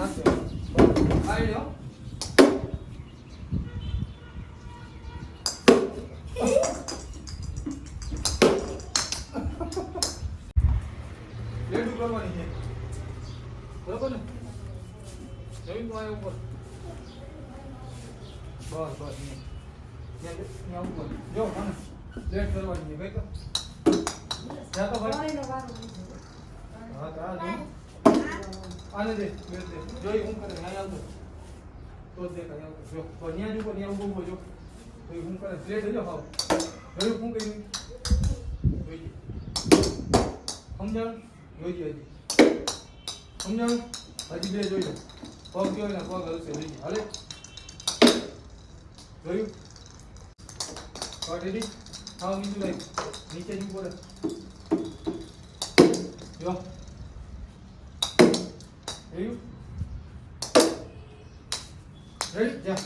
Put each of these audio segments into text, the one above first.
નાખજો. આવી લ્યો. લેડુ કરવાની છે. બરોબર ને? જમીન માં ઉપર. બસ બસ. ત્યાં ઉપર. જો મને લેટ કરવાની છે ભાઈ તો. જા તો ભાઈ. હા તો આ જો. આને દે, મેં દે. જોઈ હું કરે અહીંયા આવતો. તો દેખાય આવતો. જો ત્યાં જ ઉપર ત્યાં ઉભો જો. તો હું કરે પ્લેટ જો ખાવ. જોઈ હું કર્યું. જોઈ. સમજાણ જોઈ હજી. સમજાણ હજી બે જોઈ લો. પગ જોઈ ને પગ હલશે જોઈ. હાલે. જોયું. રેડી ખાવ બીજું લઈ નીચે જ ઉપર જો જોયું. રેડી જા.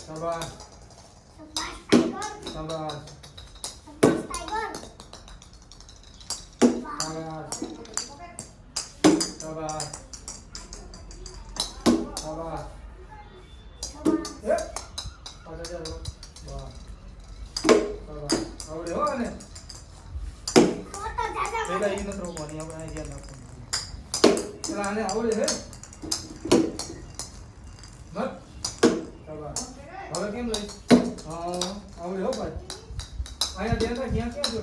શાબાશ શાબાશ શાબાશ શાબાશ. એ પાછા ચાલો. વાહ શાબાશ. આવડે હો ને પેલા ઈ નતો રોકવાની આપણે આ ધ્યાન રાખવાનું. પેલા આને આવડે હે મત. શાબાશ. હવે કેમ લઈ? હા આવડે હો ભાઈ. અહીંયા ધ્યાન રાખ. ક્યાં ક્યાં જો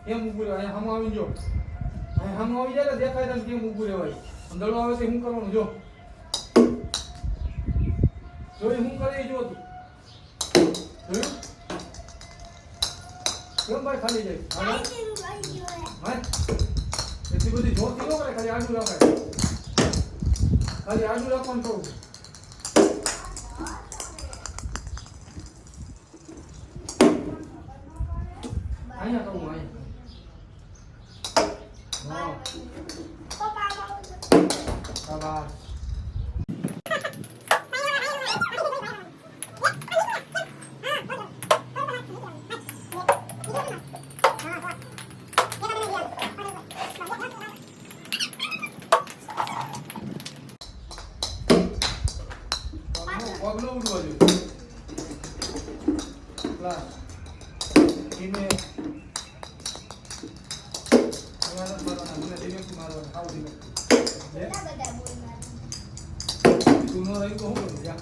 કેમ ઊભું રહેવાય? અહીંયા સામે આવી જો. અહીંયા સામે આવી જાય ને દેખાય તને કેમ ઊભું રહેવાય. દડો આવે તો શું કરવાનું જો. જોઈ હું કરે જો તું. જોયું કેમ ભાઈ ખાલી જાય? હા એટલી બધી જોરથી ન કરે. ખાલી આડું રાખાય. ખાલી આડું રાખવાનું કહું. અહીંયા કહું અહીંયા. શાબાશ. પગલો ઉડવા જોઈએ. ધીમે મને ધીમેથી મારવાનું. આવું ધીમે તું નો રહી તો હું કરું જા.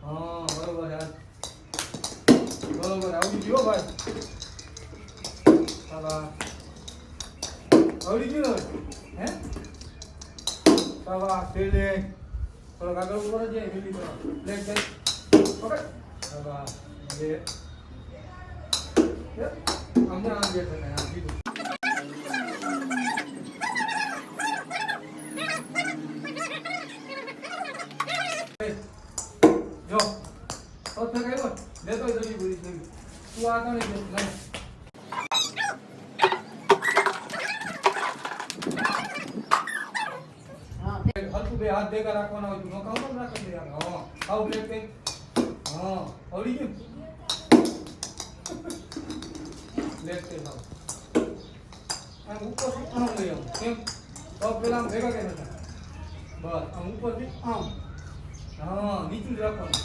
હા બરોબર યાર બરોબર. આવડી ગયો ભાઈ. આવડી ગયો હે. શાબાશ. ફિલ્ડિંગ થોડો આગળ ઉપર જ જાય. ફિલ્ડિંગ કરો. પ્લેટ દે પકડ. શાબાશ. બે અમને આમ જે છે ને આમ કીધું. જો તો થકાયો લેતો જલ્દી પૂરી થઈ. તું આ કોને દે નહીં. હલકું બે હાથ ભેગા રાખવાના હોય. તું નકામ ન રાખી દે યાર. હા આવ પ્લેટ પે. હા આવડી ગયું. પ્લેટ પે ખાવ. આમ ઉપર આમ લઈ આવ. કેમ પગ પેલા આમ ભેગા કેમ હતા? બસ આમ ઉપરથી આમ. હા નીચું જ રાખવાનું.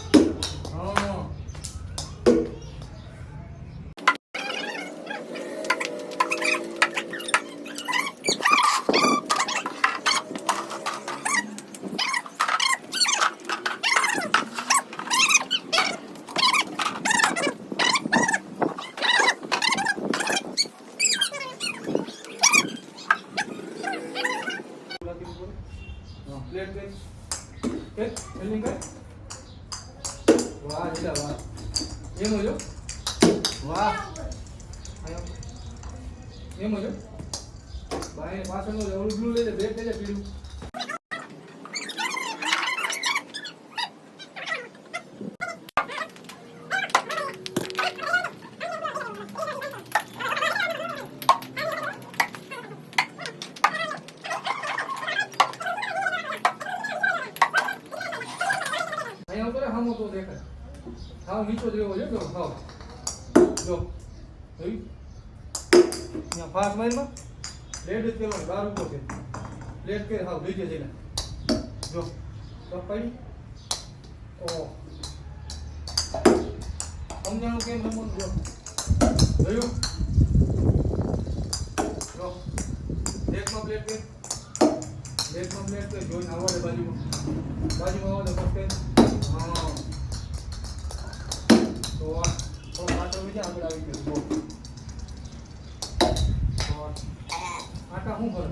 હા પ્લેટ પે એક ફિલિંગ કર. વાહ જીલા વાહ. એમ જો વાહ. એમ જો ભાઈ પાછળનું ઓલું બ્લુ લઈ લે. બેક લઈ લે પીળું. તો દેખાય. હાવ નીચો જ રહેવો જોઈએ. હાવ જો જોઈ ત્યાં ફાસ્ટ માઇલમાં લેડ જ કરવાનું. બાર ઉભો છે લેડ કે હાવ લઈ જશે જો પડી. ઓ સમજાણું કેમ રમવાનું જો જોયું જો લેગમાં પ્લેટ કે લેગમાં પ્લેટ કે જોઈને આવડે બાજુમાં આવડે ફક્ત. હા તો થોડો પાછળ બીજા આગળ આવી ગયો. આટા શું કરે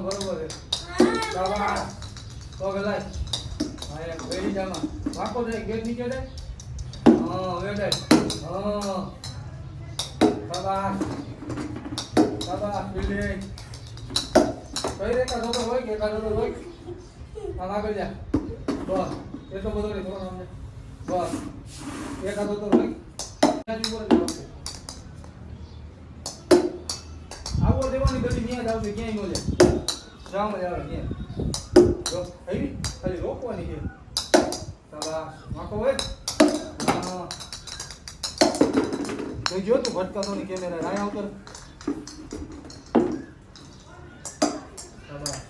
બરોબર છે. શાબાશ તો ગલાય હા એક બેડી જામાં વાકો જાય ગેટ નીચે જાય. હા વેડાય. હા શાબાશ શાબાશ બિલ્ડિંગ કઈ રેખા જોતો હોય કે કાઢો હોય આમ આગળ જા. બસ એટલો બધો નહીં થોડો નામ બસ એકાદો તો હોય આવો દેવાની ગતિ ત્યાં જ આવશે ક્યાંય ન જાય. જામ જ આવે ક્યાં જો આવી ખાલી રોકવાની છે. શાબાશ વાંકો હોય. હા જોઈજો તું ભટકાતો ની કેમેરા રાય આવતો. શાબાશ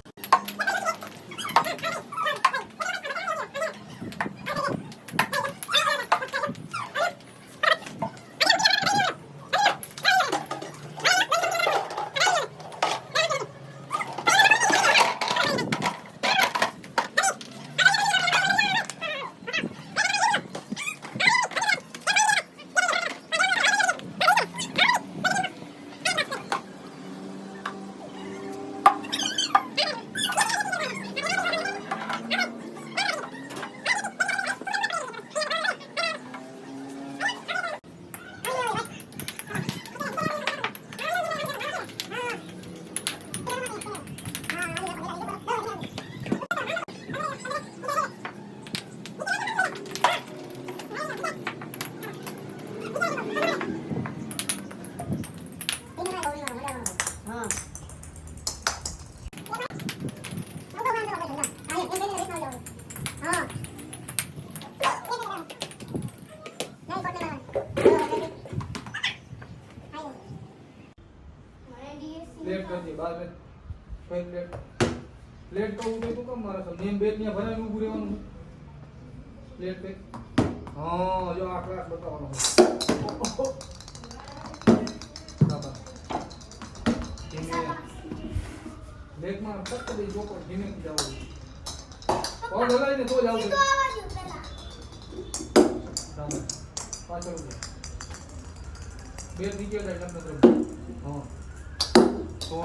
પ્લેટ કરજે બાર રે કોઈ પ્લેટ તો ઉભે તું કેમ મારા સમ નેમ બેટ ત્યાં ભરાઈને ઊભું રહેવાનું પ્લેટ પે. હા જો આ ક્લાસ બતાવવાનો છે. બાબા ધીમે લેગમાં ફક્ત દે જોકો ધીમે જાવ. પગ હલાઈને તો જ આવશે. સામે પાછળ બેટ નીચે જાય નંબર. હા તો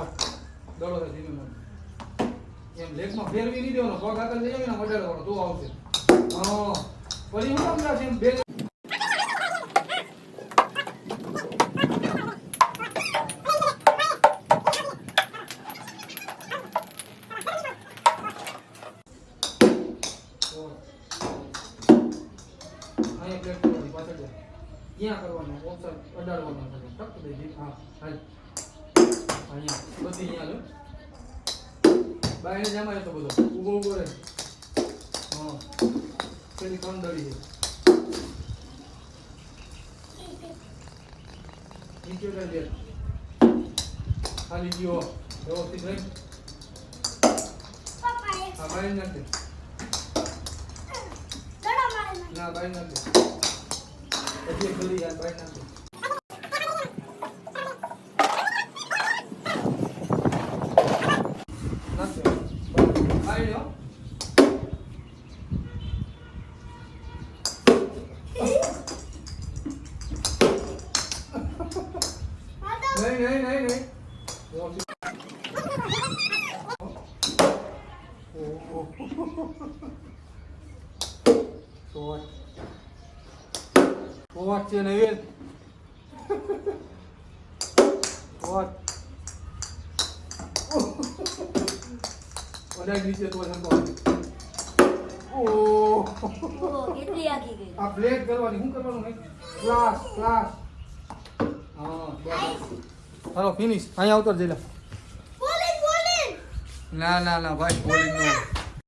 દડો છે ધીમે એમ લેગમાં ફેરવી નહીં દેવાનો. પગ આગળ લઈ આવીને મડાડવાનો તો આવશે. હા પછી હું કામ છે એમ બે અહીંયા પ્લેટ કરવાની પાછળ જાય ક્યાં કરવાનું ઓપ્શન અડાડવાનું છે ટક દે. હા હાલ અહીંયા બધી અહીંયા લો બાયને જમાય તો બધો ઊભો ઊભો રહે. હા પેલી કંદડી છે નીચે રહે ખાલી ગયો વ્યવસ્થિત રહી. હા બાય નાખે ના બાય નાખે પછી ખુલી યાર બાય નાખે. नहीं What you know? What? What are you doing? Oh, કેટલી આગી ગઈ. આ પ્લેટ કરવાની હું કરવાનું નહીં. ક્લાસ હાલો ફિનિશ અહીંયા આવતો જઈ લે ના ના ના ભાઈ બોલિંગ નો